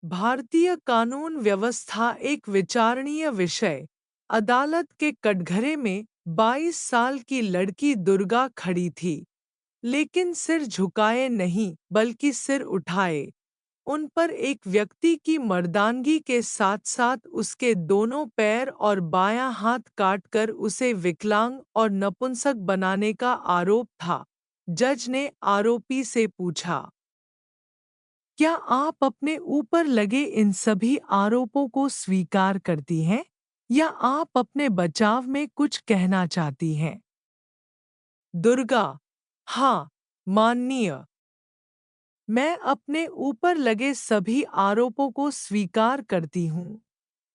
भारतीय कानून व्यवस्था एक विचारणीय विषय। अदालत के कटघरे में 22 साल की लड़की दुर्गा खड़ी थी, लेकिन सिर झुकाए नहीं बल्कि सिर उठाए। उन पर एक व्यक्ति की मर्दानगी के साथ-साथ उसके दोनों पैर और बायां हाथ काटकर उसे विकलांग और नपुंसक बनाने का आरोप था। जज ने आरोपी से पूछा, क्या आप अपने ऊपर लगे इन सभी आरोपों को स्वीकार करती हैं या आप अपने बचाव में कुछ कहना चाहती हैं? दुर्गा: हाँ, माननीय। मैं अपने ऊपर लगे सभी आरोपों को स्वीकार करती हूँ।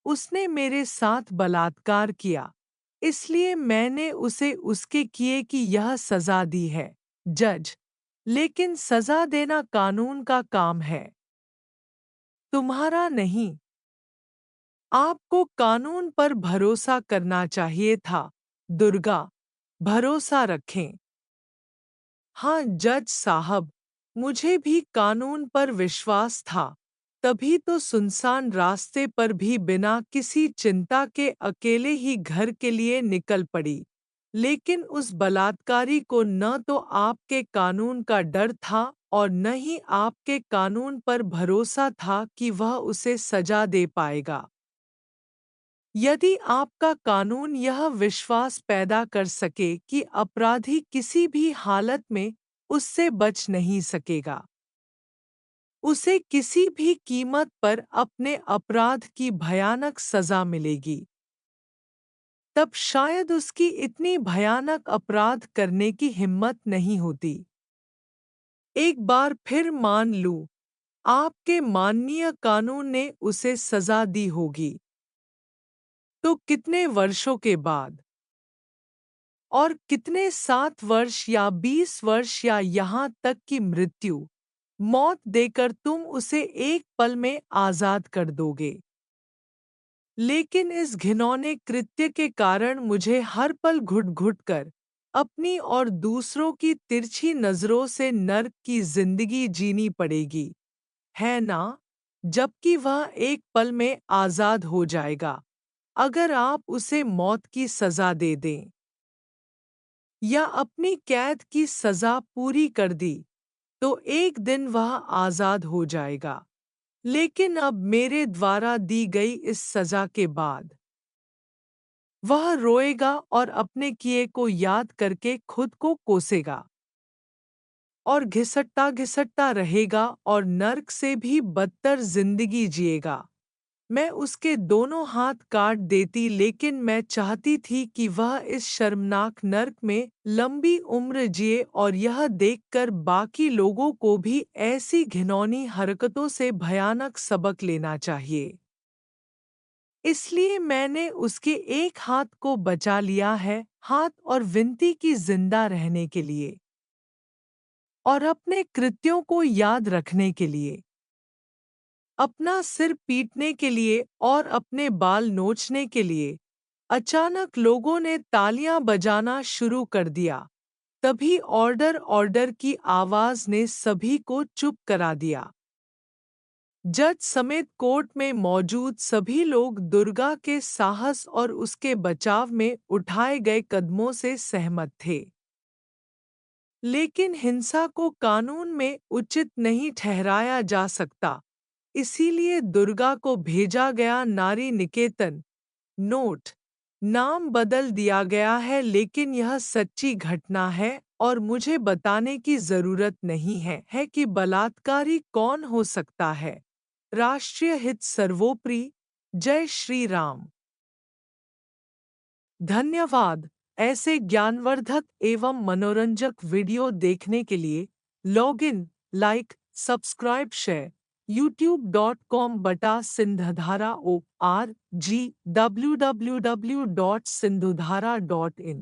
उसने मेरे साथ बलात्कार किया, इसलिए मैंने उसे उसके किए की यह सजा दी है। जज: लेकिन सजा देना कानून का काम है, तुम्हारा नहीं। आपको कानून पर भरोसा करना चाहिए था। दुर्गा: भरोसा रखें। हाँ जज साहब, मुझे भी कानून पर विश्वास था, तभी तो सुनसान रास्ते पर भी बिना किसी चिंता के अकेले ही घर के लिए निकल पड़ी। लेकिन उस बलात्कारी को न तो आपके कानून का डर था और न ही आपके कानून पर भरोसा था कि वह उसे सजा दे पाएगा। यदि आपका कानून यह विश्वास पैदा कर सके कि अपराधी किसी भी हालत में उससे बच नहीं सकेगा, उसे किसी भी कीमत पर अपने अपराध की भयानक सजा मिलेगी, तब शायद उसकी इतनी भयानक अपराध करने की हिम्मत नहीं होती। एक बार फिर मान लूं, आपके माननीय कानून ने उसे सजा दी होगी, तो कितने वर्षों के बाद? और कितने 7 वर्ष या 20 वर्ष या यहाँ तक कि मृत्यु, मौत देकर तुम उसे एक पल में आज़ाद कर दोगे? लेकिन इस घिनौने कृत्य के कारण मुझे हर पल घुट-घुट कर अपनी और दूसरों की तिरछी नज़रों से नर्क की ज़िंदगी जीनी पड़ेगी, है ना? जबकि वह एक पल में आज़ाद हो जाएगा, अगर आप उसे मौत की सज़ा दे दें। या अपनी कैद की सज़ा पूरी कर दी, तो एक दिन वह आज़ाद हो जाएगा। लेकिन अब मेरे द्वारा दी गई इस सज़ा के बाद वह रोएगा और अपने किए को याद करके खुद को कोसेगा और घिसटता-घिसटता रहेगा और नर्क से भी बदतर ज़िंदगी जिएगा। मैं उसके दोनों हाथ काट देती, लेकिन मैं चाहती थी कि वह इस शर्मनाक नर्क में लंबी उम्र जिए और यह देखकर बाकी लोगों को भी ऐसी घिनौनी हरकतों से भयानक सबक लेना चाहिए। इसलिए मैंने उसके एक हाथ को बचा लिया है, हाथ और विनती की जिंदा रहने के लिए और अपने कृत्यों को याद रखने के लिए, अपना सिर पीटने के लिए और अपने बाल नोचने के लिए। अचानक लोगों ने तालियां बजाना शुरू कर दिया। तभी ऑर्डर ऑर्डर की आवाज ने सभी को चुप करा दिया। जज समेत कोर्ट में मौजूद सभी लोग दुर्गा के साहस और उसके बचाव में उठाए गए कदमों से सहमत थे। लेकिन हिंसा को कानून में उचित नहीं ठहराया जा सकता, इसीलिए दुर्गा को भेजा गया नारी निकेतन। नोट: नाम बदल दिया गया है, लेकिन यह सच्ची घटना है और मुझे बताने की जरूरत नहीं है कि बलात्कारी कौन हो सकता है। राष्ट्रीय हित सर्वोपरि। जय श्री राम। धन्यवाद। ऐसे ज्ञानवर्धक एवं मनोरंजक वीडियो देखने के लिए log in, like, subscribe, share youtube.com/सिंधधारा ORG www.sindhudhara.in